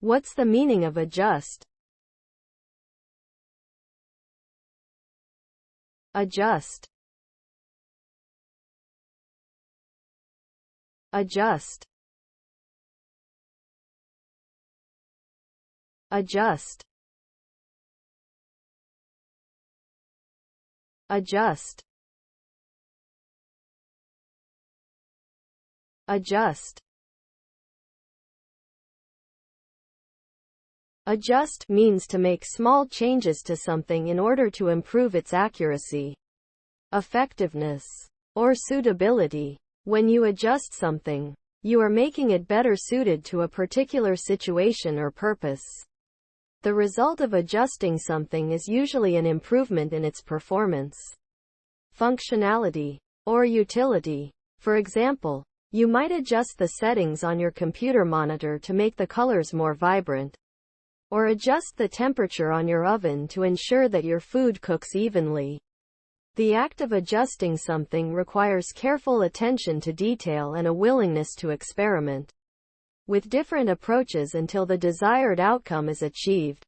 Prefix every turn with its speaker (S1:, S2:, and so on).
S1: What's the meaning of adjust? Adjust. Adjust. Adjust. Adjust. Adjust. Adjust means to make small changes to something in order to improve its accuracy, effectiveness, or suitability. When you adjust something, you are making it better suited to a particular situation or purpose. The result of adjusting something is usually an improvement in its performance, functionality, or utility. For example, you might adjust the settings on your computer monitor to make the colors more vibrant, or adjust the temperature on your oven to ensure that your food cooks evenly. The act of adjusting something requires careful attention to detail and a willingness to experiment with different approaches until the desired outcome is achieved.